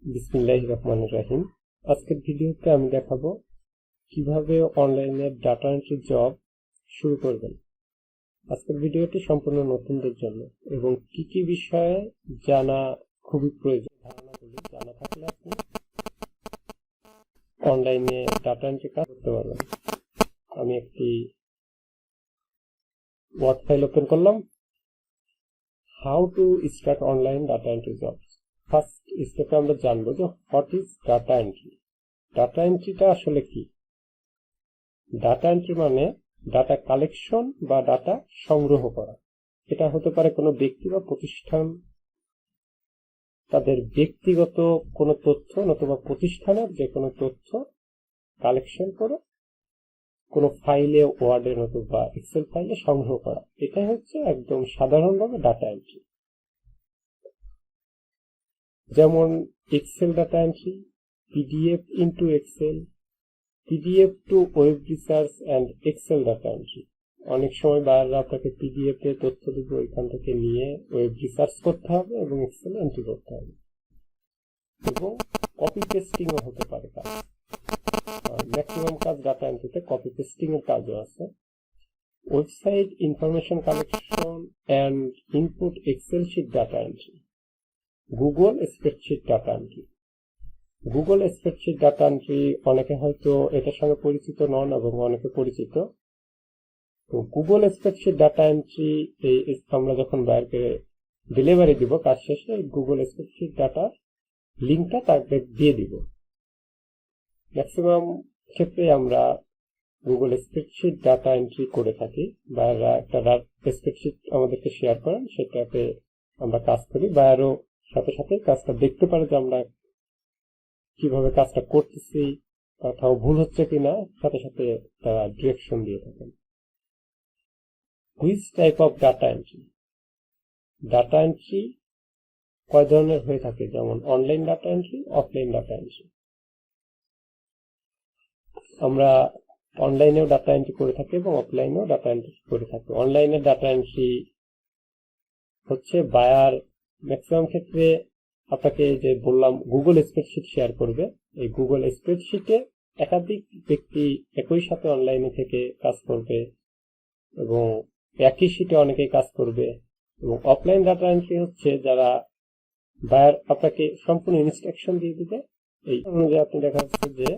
বিসমিল্লাহির রহমানির রহিম। আজকের ভিডিওতে আমি দেখাবো কিভাবে অনলাইনে ডাটা এন্ট্রি জব শুরু করবেন। আজকের ভিডিওটি সম্পূর্ণ নতুনদের জন্য এবং কি কি বিষয়ে জানা খুবই প্রয়োজন। ধারণাগুলি জানা থাকলে আপনি অনলাইনে ডাটা এন্ট্রি কাজ করতে পারবেন। আমি একটি ওয়ার্ড ফাইল ওপেন করলাম। How to start online data entry jobs. First স্টেপে আমরা জানবো যে what is data entry. Data এন্ট্রিটা আসলে কি? ডাটা এন্ট্রি মানে ডাটা কালেকশন বা ডাটা সংগ্রহ করা। এটা হতে পারে কোনো ব্যক্তি বা প্রতিষ্ঠান তাদের ব্যক্তিগত কোনো তথ্য নতুবা প্রতিষ্ঠানের যে কোনো তথ্য কালেকশন করে কোনো ফাইলে, ওয়ার্ডে নতুবা এক্সেল ফাইলে সংগ্রহ করা। এটাই হচ্ছে একদম সাধারণভাবে ডাটা এন্ট্রি। যেমন Excel data entry, PDF into Excel, PDF to web research and Excel data entry. অনেক সময় বাইরে আপনাকে পিডিএফ এ তথ্য দিব, এখান থেকে নিয়ে ওয়েব রিসার্চ করতে হবে এবং এক্সেল এন্ট্রি করতে হবে, এবং কপি পেস্টিং ও হতে পারে কাজ। ম্যাক্সিমাম কাজ ডাটা এন্ট্রিতে কপি পেস্টিং এর কাজও আছে। Website information collection and input Excel sheet data entry, Google spreadsheet data entry. Google spreadsheet data entry অনেকে হয়তো এটার সঙ্গে পরিচিত নন এবং অনেকে পরিচিত। তো গুগল স্প্রেডশিট ডাটা এন্ট্রি আমরা যখন বাইরে ডেলিভারি দিব কাজ শেষে, গুগল স্প্রেডশিট ডাটা লিঙ্কটা তাকে দিয়ে দিব। ম্যাক্সিমাম ক্ষেত্রে আমরা গুগল স্প্রেডশিট ডাটা এন্ট্রি করে থাকি। বাইরা একটা স্প্রেডশিট আমাদেরকে শেয়ার করেন, সেটাতে আমরা কাজ করি। বাইরেও সাথে সাথে কাজটা দেখতে পারে যে আমরা কিভাবে কাজটা করতেছি, কোথাও ভুল হচ্ছে কিনা, সাথে সাথে তারা ডিরেকশন দিয়ে থাকেন। Which type of data entry? Data entry কয় ধরনের হয়ে থাকে, যেমন online data entry, offline data entry. আমরা অনলাইনেও ডাটা এন্ট্রি করে থাকি এবং অফলাইনেও ডাটা এন্ট্রি করে থাকি। অনলাইনে ডাটা এন্ট্রি হচ্ছে বায়ার ম্যাক্সিমাম ক্ষেত্রে আপনাকে যে বললাম গুগল স্প্রেডশিট শেয়ার করবে, এই গুগল স্প্রেডশিটে একাধিক ব্যক্তি একই সাথে অনলাইনে থেকে কাজ করবে এবং একই শিটে অনেকেই কাজ করবে। এবং অফলাইন ডাটা এন্ট্রি হচ্ছে যারা বায়ার আপনাকে সম্পূর্ণ ইনস্ট্রাকশন দিয়ে দিবে, এই অনুযায়ী আপনি দেখা যাচ্ছে যে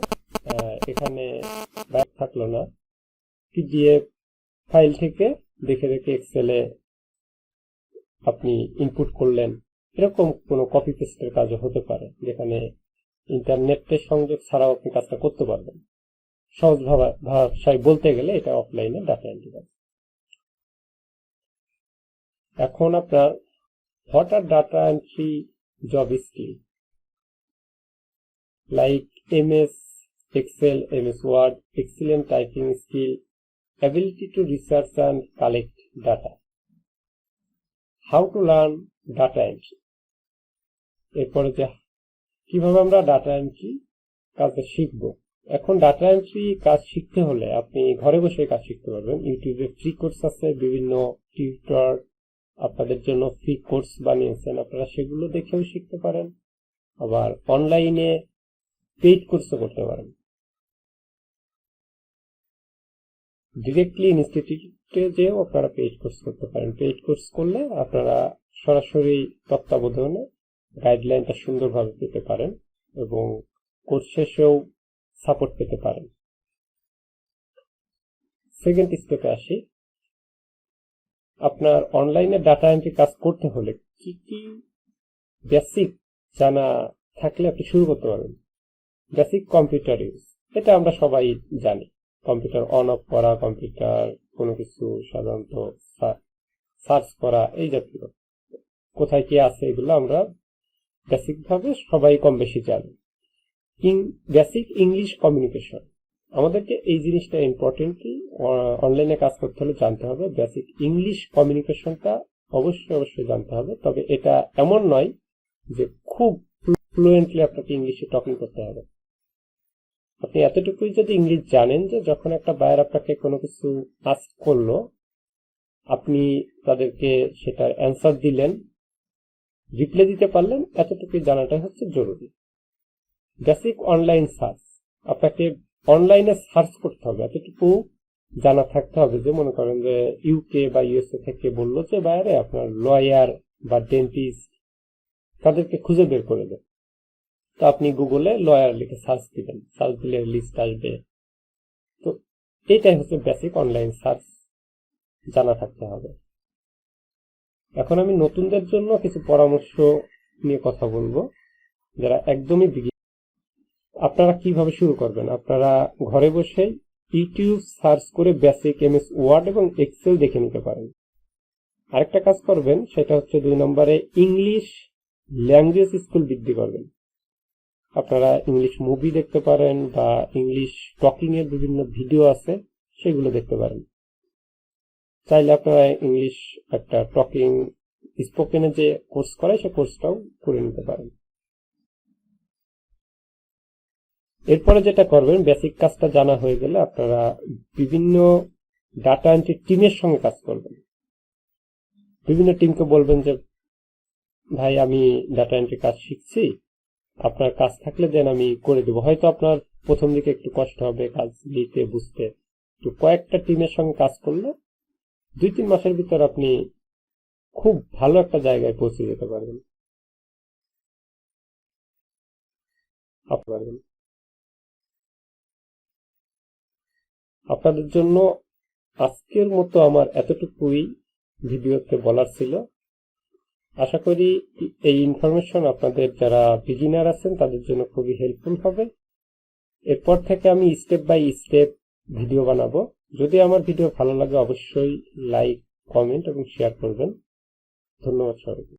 এখানে বায়ার থাকলো না, পিডিএফ ফাইল থেকে দেখে দেখে এক্সেলে আপনি ইনপুট করলেন। এরকম কোনো কপি পেস্টের কাজও হতে পারে, যেখানে ইন্টারনেটের সংযোগ ছাড়াও আপনি কাজটা করতে পারবেন। সহজ ভাষায় বলতে গেলে এটা অফলাইনে ডাটা এন্ট্রি কাজ। এখন আপনার what are data entry job skill, like MS Excel, MS Word, excellent typing skill, ability to research and collect data. How to learn data entry. এরপরে যে কিভাবে আমরা ডাটা এন্ট্রি কাজটা শিখবো। এখন ডাটা এন্ট্রি কাজ শিখতে হলে আপনি ঘরে বসে কাজ শিখতে পারবেন। ইউটিউবে ফ্রি কোর্স আছে, বিভিন্ন টিউটর আপনাদের জন্য ফ্রি কোর্স বানিয়েছেন, আপনারা সেগুলো দেখেও শিখতে পারেন। আবার অনলাইনে পেইড কোর্সও করতে পারেন। ডিরেক্টলি ইনস্টিটিউটে যেও আপনারা পেইড কোর্স করতে পারেন। পেইড কোর্স করলে আপনারা সরাসরি তত্ত্বাবধানে গাইডলাইনটা সুন্দরভাবে পেতে পারেন এবং কোর্স শেষেও সাপোর্ট পেতে পারেন। সেকেন্ড স্টেপে আসি। আপনার অনলাইনে ডাটা এন্ট্রি কাজ করতে হলে কি কি বেসিক জানা থাকলে আপনি শুরু করতে পারবেন। বেসিক কম্পিউটার ইউজ, এটা আমরা সবাই জানি। কম্পিউটার অন অফ করা, কম্পিউটার কোনো কিছু সাধারণত সার্চ করা, এই জাতীয় কোথায় কি আছে এগুলো আমরা বেসিক ভাবে সবাই কম বেশি জানি। বেসিক ইংলিশ কমিউনিকেশন, আমাদেরকে এই জিনিসটা ইম্পর্টেন্টলি অনলাইনে কাজ করতে হলে জানতে হবে। বেসিক ইংলিশ কমিউনিকেশনটা অবশ্যই জানতে হবে। তবে এটা এমন নয় যে খুব ফ্লুয়েন্টলি আপনাকে ইংলিশে টকিং করতে হবে। আপনি এতটুকুই যদি ইংলিশ জানেন যে যখন একটা বায়ার আপনাকে কোনো কিছু আস্ক করলো, আপনি তাদেরকে সেটার অ্যান্সার দিলেন, রিপ্লাই দিতে পারলেন, এতটুকুই জানাটাই হচ্ছে জরুরি। বেসিক অনলাইন সার্চ, আপনাকে অনলাইনে সার্চ করতে হবে, এতটুকু জানা থাকতে হবে যে মনে করেন যে ইউকে বা ইউএসএ থেকে বললো যে বাইরে আপনার লয়ার বা ডেন্টিস্ট, তাদেরকে খুঁজে বের করে দেন। তো আপনি গুগলে লয়ার লিখে সার্চ দিবেন, সার্চ দিলে লিস্ট আসবে। তো এইটাই হচ্ছে বেসিক অনলাইন সার্চ, জানা থাকতে হবে। এখন আমি নতুনদের জন্য কিছু পরামর্শ নিয়ে কথা বলবো, যারা একদমই আপনারা কিভাবে শুরু করবেন। আপনারা ঘরে বসে ইউটিউব সার্চ করে বেসিক এমএস ওয়ার্ড এবং এক্সেল দেখে নিতে পারেন। আরেকটা কাজ করবেন, সেটা হচ্ছে 2 নম্বরে ইংলিশ ল্যাঙ্গুয়েজ স্কিল বৃদ্ধি করবেন। আপনারা ইংলিশ মুভি দেখতে পারেন বা ইংলিশ টকিং এর বিভিন্ন ভিডিও আছে, সেগুলো দেখতে পারেন। চাইলে আপনারা ইংলিশ একটা টকিং স্পোকেনে যে কোর্স করায় সে কোর্সটাও করে নিতে পারেন। এরপরে যেটা করবেন, বেসিক কাজটা জানা হয়ে গেলে আপনারা বিভিন্ন ডাটা এন্ট্রি টিমের সঙ্গে কাজ করবেন। বিভিন্ন টিমকে বলবেন যে ভাই আমি ডাটা এন্ট্রি কাজ শিখছি, আপনার কাজ থাকলে দেন আমি করে দেবো। হয়তো আপনার প্রথম দিকে একটু কষ্ট হবে কাজ নিতে বুঝতে, তো কয়েকটা টিমের সঙ্গে কাজ করলে 2-3 মাসের ভিতর আপনি খুব ভালো একটা জায়গায় পৌঁছে যেতে পারবেন। আপনাদের জন্য আজকের মতো আমার এতটুকুই ভিডিওতে বলার ছিল। আশা করি এই ইনফরমেশন আপনাদের যারা বিগিনার আছেন তাদের জন্য খুবই হেল্পফুল হবে। এরপর থেকে আমি স্টেপ বাই স্টেপ ভিডিও বানাবো। যদি আমার ভিডিও ভালো লাগে অবশ্যই লাইক, কমেন্ট এবং শেয়ার করবেন। ধন্যবাদ সবাইকে।